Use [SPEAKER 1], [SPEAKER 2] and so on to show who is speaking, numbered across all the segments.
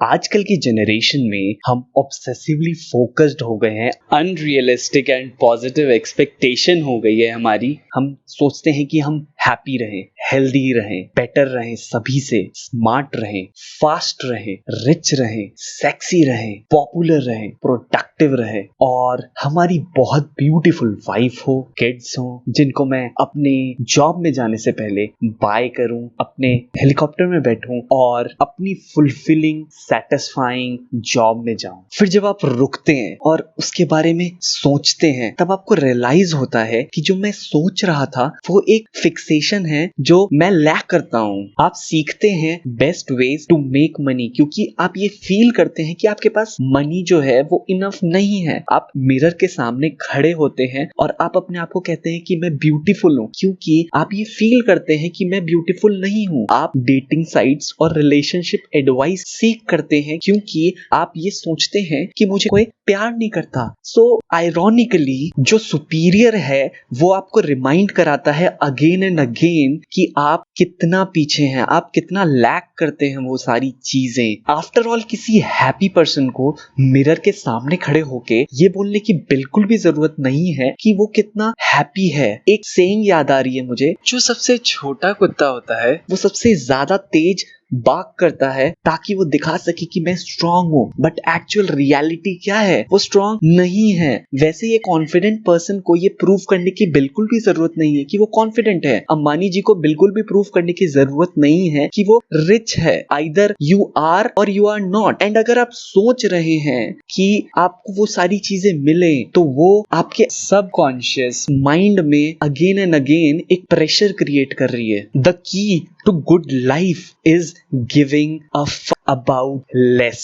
[SPEAKER 1] आजकल की जनरेशन में हम ऑब्सेसिवली फोकस्ड हो गए हैं, अनरियलिस्टिक एंड पॉजिटिव एक्सपेक्टेशन हो गई है हमारी। हम सोचते हैं कि हम हैप्पी रहें, हेल्दी रहें, बेटर रहें, सभी से स्मार्ट रहें, फास्ट रहें, रिच रहें, सेक्सी रहें, पॉपुलर रहें, प्रोडक्टिव रहें और हमारी बहुत ब्यूटीफुल वाइफ हो, किड्स हो, जिनको मैं अपने जॉब में जाने से पहले बाय करूं, अपने हेलीकॉप्टर में बैठूं और अपनी फुलफिलिंग सेटिस्फाइंग जॉब में जाऊं। फिर जब आप रुकते हैं और उसके बारे में सोचते हैं, तब आपको रियलाइज होता है कि जो मैं सोच रहा था वो एक फिक्सेशन है जो मैं लैक करता हूं। आप सीखते हैं best ways to make money क्योंकि आप ये फील करते हैं कि आपके पास मनी जो है वो इनफ नहीं है। आप मिरर के सामने खड़े होते हैं और आप अपने आप को कहते हैं कि मैं ब्यूटीफुल हूं, क्योंकि आप ये फील करते हैं कि मैं ब्यूटीफुल नहीं हूं। आप डेटिंग साइट्स और रिलेशनशिप एडवाइस सीख करते हैं क्योंकि आप ये सोचते हैं कि मुझे कोई प्यार नहीं करता। सो आयरॉनिकली जो सुपीरियर है वो आपको रिमाइंड कराता है अगेन एंड अगेन कि आप कितना पीछे हैं, आप कितना लैक करते हैं वो सारी चीजें। आफ्टर ऑल किसी हैप्पी पर्सन को मिरर के सामने खड़े होके ये बोलने की बिल्कुल भी जरूरत नहीं है कि वो कितना हैप्पी है। एक सेइंग याद आ रही है मुझे, जो सबसे छोटा कुत्ता होता है वो सबसे ज्यादा तेज बाक करता है ताकि वो दिखा सके कि मैं स्ट्रांग हूं, बट एक्चुअल रियलिटी क्या है, वो स्ट्रांग नहीं है। वैसे ये कॉन्फिडेंट पर्सन को ये प्रूव करने की बिल्कुल भी जरूरत नहीं है कि वो कॉन्फिडेंट है। अंबानी जी को बिल्कुल भी प्रूव करने की जरूरत नहीं है कि वो रिच है। आइदर यू आर और यू आर नॉट। एंड अगर आप सोच रहे हैं कि आपको वो सारी चीजें मिले तो वो आपके सबकॉन्शियस माइंड में अगेन एंड अगेन एक प्रेशर क्रिएट कर रही है। The key to good life is giving a about less.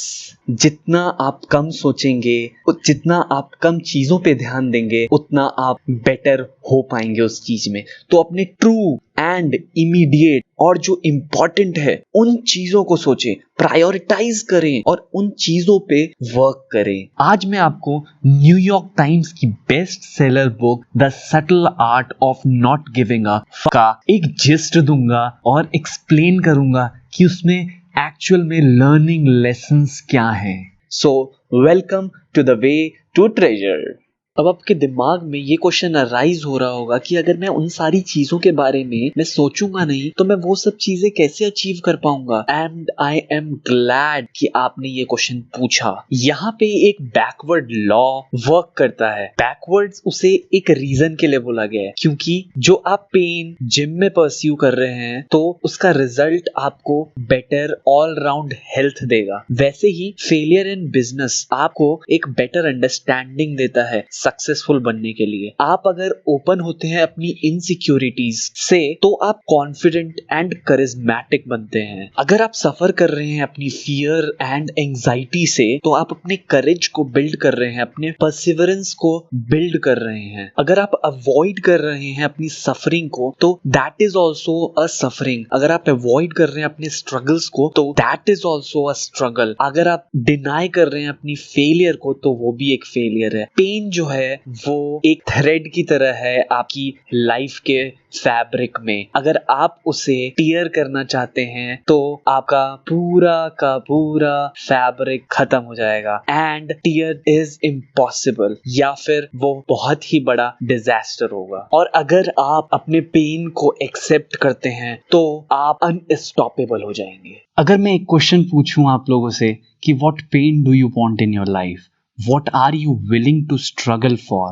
[SPEAKER 1] जितना आप कम सोचेंगे, जितना आप कम चीजों पे ध्यान देंगे, उतना आप बेटर हो पाएंगे उस चीज में। तो अपने ट्रू एंड इमीडिएट और जो इंपॉर्टेंट है उन चीजों को सोचें, प्रायोरिटाइज करें और उन चीजों पे वर्क करें। आज मैं आपको न्यूयॉर्क टाइम्स की best seller book the subtle art of not giving a का एक जिस्ट दूंगा और एक्सप्लेन करूंगा कि उसमें एक्चुअल में लर्निंग लेसन्स क्या हैं। So welcome to the way to treasure. अब आपके दिमाग में ये क्वेश्चन अराइज हो रहा होगा कि अगर मैं उन सारी चीजों के बारे में मैं सोचूंगा नहीं तो मैं वो सब चीजें कैसे अचीव कर पाऊंगा। एंड आई एम ग्लैड कि आपने ये क्वेश्चन पूछा। यहाँ पे एक बैकवर्ड लॉ वर्क करता है। बैकवर्ड्स उसे एक रीजन के लिए बोला गया है, क्योंकि जो आप पेन जिम में परस्यू कर रहे हैं तो उसका रिजल्ट आपको बेटर ऑल राउंड हेल्थ देगा। वैसे ही फेलियर इन बिजनेस आपको एक बेटर अंडरस्टैंडिंग देता है सक्सेसफुल बनने के लिए। आप अगर ओपन होते हैं अपनी इनसिक्योरिटीज से तो आप कॉन्फिडेंट एंड करिज्मेटिक बनते हैं। अगर आप सफर कर रहे हैं अपनी फियर एंड एंजाइटी से तो आप अपने करेज को बिल्ड कर रहे हैं, अपने परसिवरेंस को बिल्ड कर रहे हैं। अगर आप अवॉइड कर रहे हैं अपनी सफरिंग को तो that is also a suffering. अगर आप अवॉइड कर रहे हैं अपने स्ट्रगल्स को तो that is also a struggle. अगर आप डिनाई कर रहे हैं अपनी फेलियर को तो वो भी एक फेलियर है। पेन जो है वो एक थ्रेड की तरह है आपकी लाइफ के फैब्रिक में। अगर आप उसे टीयर करना चाहते हैं तो आपका पूरा का पूरा फैब्रिक खत्म हो जाएगा एंड टीयर इज इम्पॉसिबल, या फिर वो बहुत ही बड़ा डिजास्टर होगा। और अगर आप अपने पेन को एक्सेप्ट करते हैं तो आप अनस्टॉपेबल हो जाएंगे। अगर मैं एक क्वेश्चन पूछूं आप लोगों से कि what pain do you want in your life, What are you willing to struggle for?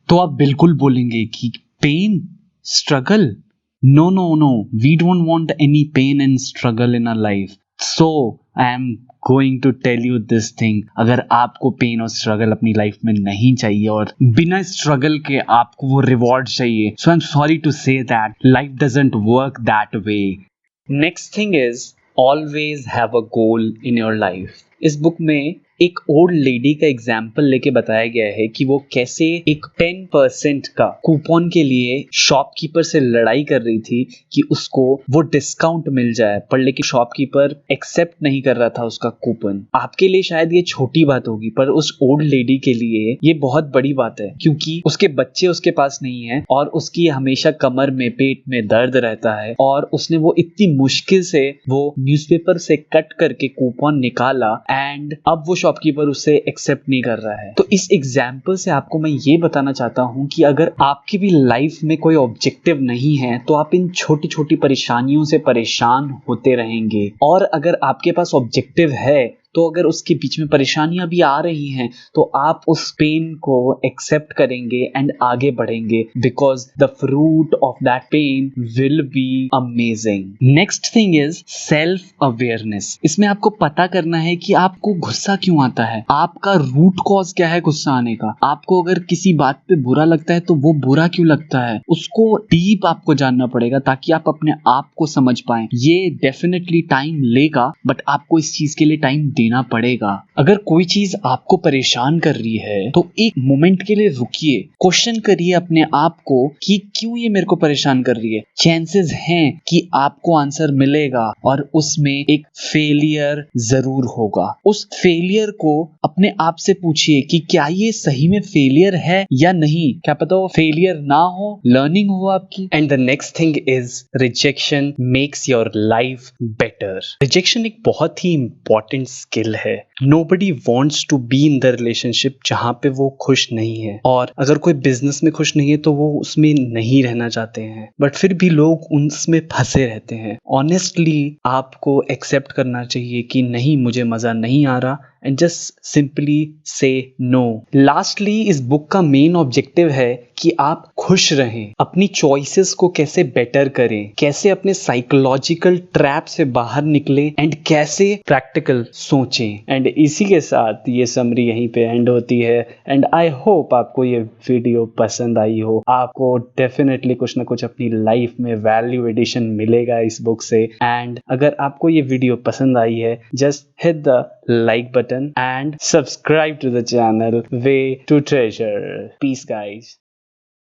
[SPEAKER 1] तो आप बिल्कुल बोलेंगे कि pain, struggle, no, we don't want any pain and struggle in our life. So I am going to tell you this thing. अगर आपको pen और struggle अपनी life में नहीं चाहिए और बिना स्ट्रगल के आपको वो रिवॉर्ड चाहिए, so I'm sorry to say that life doesn't work that way. Next thing is always have a goal in your life. इस बुक में एक ओल्ड लेडी का एग्जाम्पल लेके बताया गया है कि वो कैसे एक 10% का कूपन के लिए शॉपकीपर से लड़ाई कर रही थी कि उसको वो डिस्काउंट मिल जाए, पर लेकिन शॉपकीपर एक्सेप्ट नहीं कर रहा था उसका कूपन। आपके लिए शायद ये छोटी बात होगी, पर उस ओल्ड लेडी के लिए ये बहुत बड़ी बात है, क्योंकि उसके बच्चे उसके पास नहीं है और उसकी हमेशा कमर में, पेट में दर्द रहता है, और उसने वो इतनी मुश्किल से वो न्यूज़पेपर से कट करके कूपन निकाला एंड अब वो शॉपकीपर उसे एक्सेप्ट नहीं कर रहा है। तो इस एग्जाम्पल से आपको मैं ये बताना चाहता हूँ कि अगर आपकी भी लाइफ में कोई ऑब्जेक्टिव नहीं है तो आप इन छोटी छोटी परेशानियों से परेशान होते रहेंगे, और अगर आपके पास ऑब्जेक्टिव है तो अगर उसके बीच में परेशानियां भी आ रही हैं तो आप उस पेन को एक्सेप्ट करेंगे एंड आगे बढ़ेंगे, because the fruit of that pain will be amazing. Next thing is self awareness. इसमें आपको पता करना है कि आपको गुस्सा क्यों आता है, आपका रूट कॉज क्या है गुस्सा आने का। आपको अगर किसी बात पे बुरा लगता है तो वो बुरा क्यों लगता है, उसको डीप आपको जानना पड़ेगा ताकि आप अपने आप को समझ पाए। ये डेफिनेटली टाइम लेगा, बट आपको इस चीज के लिए टाइम देना पड़ेगा। अगर कोई चीज आपको परेशान कर रही है तो एक मोमेंट के लिए रुकिए, क्वेश्चन करिए अपने आप को कि क्यों ये मेरे को परेशान कर रही है। चांसेस हैं कि आपको आंसर मिलेगा और उसमें एक फेलियर जरूर होगा। उस फेलियर को अपने आप से पूछिए कि क्या ये सही में फेलियर है या नहीं। क्या पता वो फेलियर ना हो, लर्निंग हो आपकी। And the next thing is rejection makes your life better. Rejection एक बहुत ही इंपॉर्टेंट स्किल है। Nobody wants to be in the relationship जहाँ पे वो खुश नहीं है, और अगर कोई बिजनेस में खुश नहीं है तो वो उसमें नहीं रहना चाहते हैं, बट फिर भी लोग उसमें फंसे रहते हैं। ऑनेस्टली आपको एक्सेप्ट करना चाहिए कि नहीं, मुझे मजा नहीं आ रहा, एंड जस्ट सिंपली से नो। लास्टली इस बुक का मेन ऑब्जेक्टिव है कि आप खुश रहें, अपनी चॉइसेस को कैसे बेटर करें, कैसे अपने साइकोलॉजिकल ट्रैप से बाहर निकलें एंड कैसे प्रैक्टिकल सोचें। एंड इसी के साथ ये समरी यहीं पे एंड होती है। एंड आई होप आपको ये वीडियो पसंद आई हो। आपको डेफिनेटली कुछ ना कुछ अपनी लाइफ में वैल्यू एडिशन मिलेगा इस बुक से। एंड अगर आपको ये वीडियो पसंद आई है, just hit the like button and subscribe to the channel Way to Treasure. Peace guys.